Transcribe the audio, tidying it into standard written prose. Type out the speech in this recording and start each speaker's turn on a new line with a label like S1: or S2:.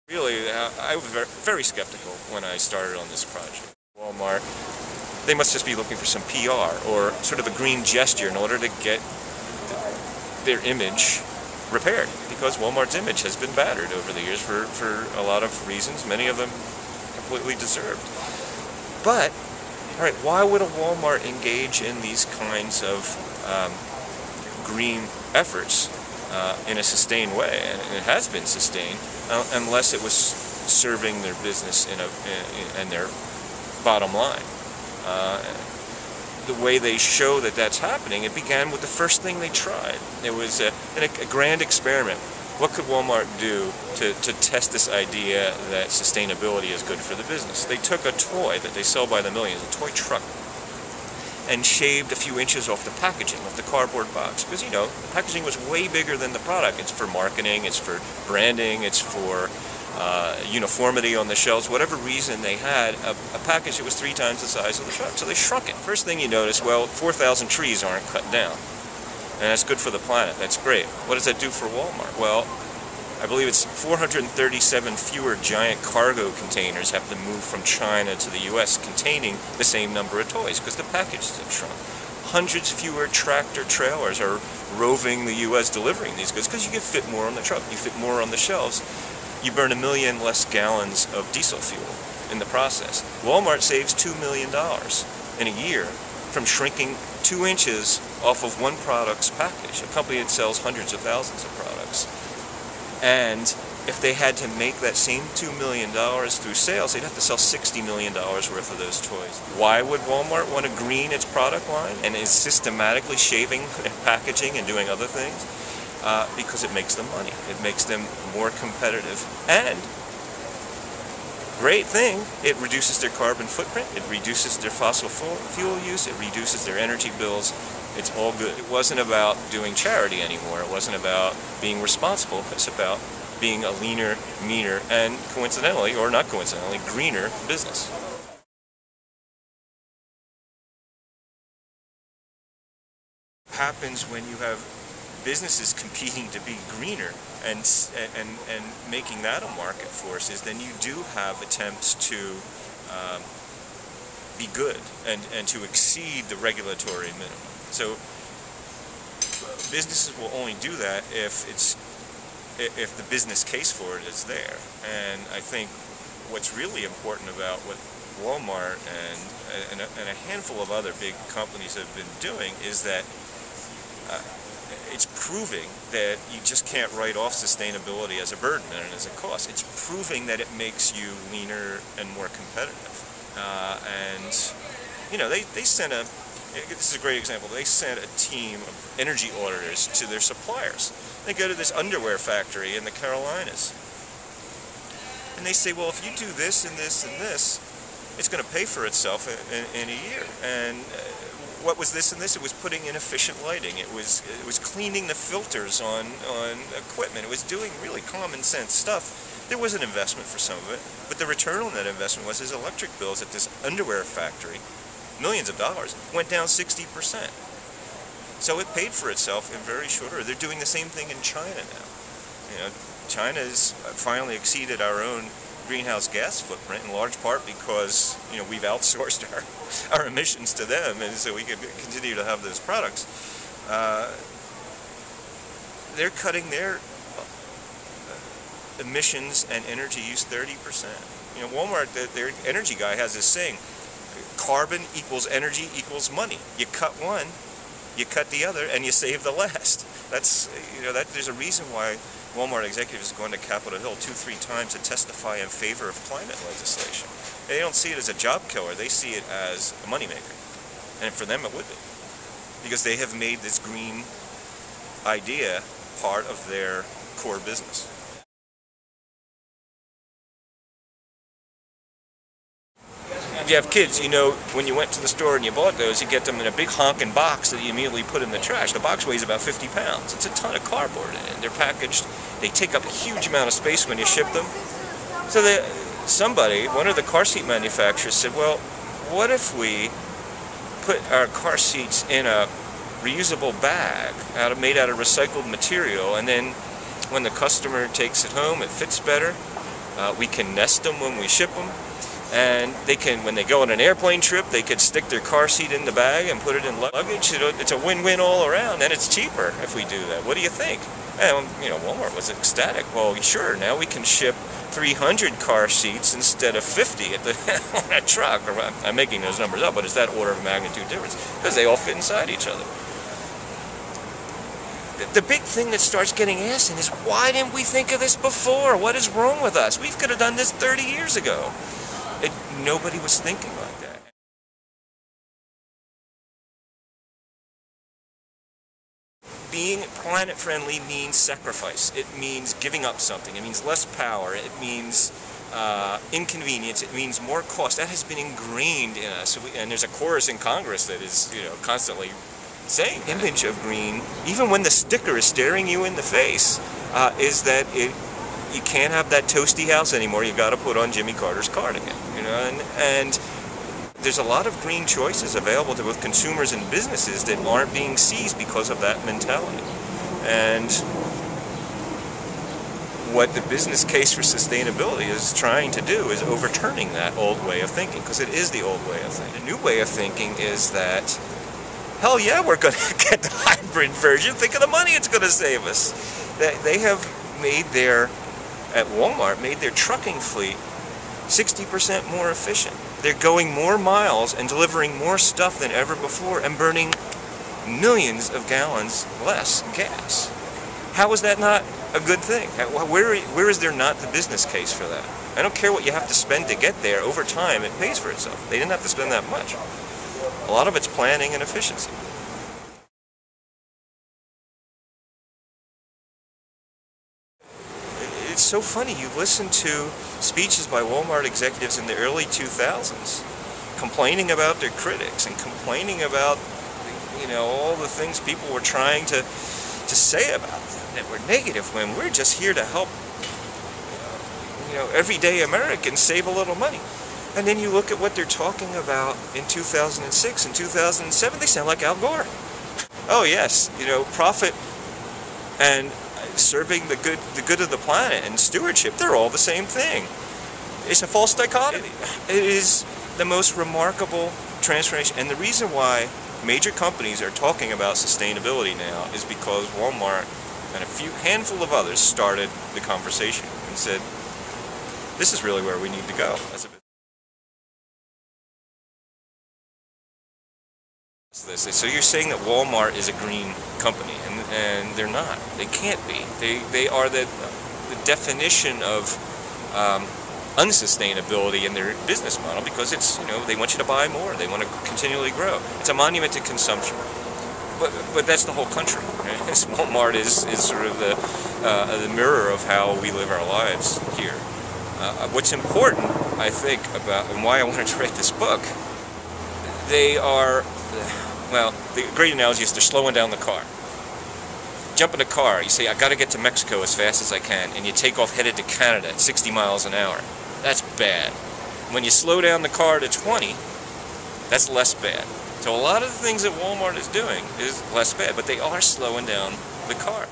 S1: Really, I was very skeptical when I started on this project. Walmart, they must just be looking for some PR or sort of a green gesture in order to get their image repaired, because Walmart's image has been battered over the years for a lot of reasons, many of them completely deserved. But, all right, why would a Walmart engage in these kinds of green efforts in a sustained way? And it has been sustained, unless it was serving their business and their bottom line. The way they show that that's happening, it began with the first thing they tried. It was a grand experiment. What could Walmart do to test this idea that sustainability is good for the business? They took a toy that they sell by the millions, a toy truck, and shaved a few inches off the packaging, off the cardboard box. Because, you know, the packaging was way bigger than the product. It's for marketing, it's for branding, it's for uniformity on the shelves. Whatever reason they had, a package that was 3 times the size of the truck. So they shrunk it. First thing you notice, well, 4,000 trees aren't cut down. And that's good for the planet. That's great. What does that do for Walmart? Well, I believe it's 437 fewer giant cargo containers have to move from China to the U.S. containing the same number of toys, because the packages have shrunk. Hundreds fewer tractor trailers are roving the U.S. delivering these goods, because you can fit more on the truck, you fit more on the shelves. You burn 1 million less gallons of diesel fuel in the process. Walmart saves $2 million in a year from shrinking 2 inches off of one product's package, a company that sells hundreds of thousands of products. And if they had to make that same $2 million through sales, they'd have to sell $60 million worth of those toys. Why would Walmart want to green its product line and is systematically shaving packaging and doing other things? Because it makes them money. It makes them more competitive. And, great thing, it reduces their carbon footprint, it reduces their fossil fuel use, it reduces their energy bills. It's all good. It wasn't about doing charity anymore. It wasn't about being responsible. It's about being a leaner, meaner, and coincidentally, or not coincidentally, greener business. Happens when you have businesses competing to be greener and making that a market force, is then you do have attempts to be good and to exceed the regulatory minimum. So businesses will only do that if the business case for it is there. And I think what's really important about what Walmart and a handful of other big companies have been doing is that it's proving that you just can't write off sustainability as a burden and as a cost. It's proving that it makes you leaner and more competitive. And you know, they sent this is a great example. They sent a team of energy auditors to their suppliers. They go to this underwear factory in the Carolinas, and they say, well, if you do this and this and this, it's going to pay for itself in a year. And what was this and this? It was putting in efficient lighting. It was cleaning the filters on equipment. It was doing really common sense stuff. There was an investment for some of it, but the return on that investment was his electric bills at this underwear factory, millions of dollars, went down 60%. So it paid for itself in very short order. They're doing the same thing in China now. You know, China's finally exceeded our own greenhouse gas footprint, in large part because, you know, we've outsourced our emissions to them, and so we can continue to have those products. They're cutting their emissions and energy use 30%. You know, Walmart, their energy guy has this saying: carbon equals energy equals money. You cut one, you cut the other, and you save the last. That's, you know, there's a reason why Walmart executives are going to Capitol Hill 2-3 times to testify in favor of climate legislation. They don't see it as a job killer, they see it as a moneymaker. And for them it would be, because they have made this green idea part of their core business. If you have kids, you know, when you went to the store and you bought those, you get them in a big honking box that you immediately put in the trash. The box weighs about 50 pounds. It's a ton of cardboard in it. They're packaged. They take up a huge amount of space when you ship them. So one of the car seat manufacturers said, well, what if we put our car seats in a reusable bag made out of recycled material, and then when the customer takes it home, it fits better, We can nest them when we ship them. And they can, when they go on an airplane trip, they could stick their car seat in the bag and put it in luggage. It's a win-win all around, and it's cheaper if we do that. What do you think? And, Walmart was ecstatic. Well, sure, now we can ship 300 car seats instead of 50 at on a truck. I'm making those numbers up, but it's that order of magnitude difference because they all fit inside each other. The big thing that starts getting asked is, why didn't we think of this before? What is wrong with us? We could have done this 30 years ago. Nobody was thinking like that. Being planet-friendly means sacrifice. It means giving up something. It means less power. It means inconvenience. It means more cost. That has been ingrained in us. And there's a chorus in Congress that is, constantly saying that. Image of green, even when the sticker is staring you in the face, is that you can't have that toasty house anymore. You've got to put on Jimmy Carter's cardigan. And there's a lot of green choices available to both consumers and businesses that aren't being seized because of that mentality. And what the business case for sustainability is trying to do is overturning that old way of thinking, because it is the old way of thinking. The new way of thinking is that, hell yeah, we're going to get the hybrid version. Think of the money it's going to save us. They have at Walmart, made their trucking fleet 60% more efficient. They're going more miles and delivering more stuff than ever before and burning millions of gallons less gas. How is that not a good thing? Where is there not the business case for that? I don't care what you have to spend to get there. Over time, it pays for itself. They didn't have to spend that much. A lot of it's planning and efficiency. It's so funny, you listen to speeches by Walmart executives in the early 2000s complaining about their critics and complaining about, all the things people were trying to say about them that were negative, when we're just here to help, everyday Americans save a little money. And then you look at what they're talking about in 2006 and 2007, they sound like Al Gore. Oh yes, profit and serving the good of the planet and stewardship, they're all the same thing. It's a false dichotomy. It is the most remarkable transformation, and the reason why major companies are talking about sustainability now is because Walmart and a handful of others started the conversation and said, this is really where we need to go. So you're saying that Walmart is a green company, and they're not. They can't be. They are the definition of unsustainability in their business model, because it's, they want you to buy more. They want to continually grow. It's a monument to consumption. But that's the whole country. Right? Walmart is sort of the mirror of how we live our lives here. What's important, I think, about, and why I wanted to write this book, they are, well, the great analogy is they're slowing down the car. Jump in a car, you say, I got to get to Mexico as fast as I can, and you take off headed to Canada at 60 miles an hour. That's bad. When you slow down the car to 20, that's less bad. So a lot of the things that Walmart is doing is less bad, but they are slowing down the car.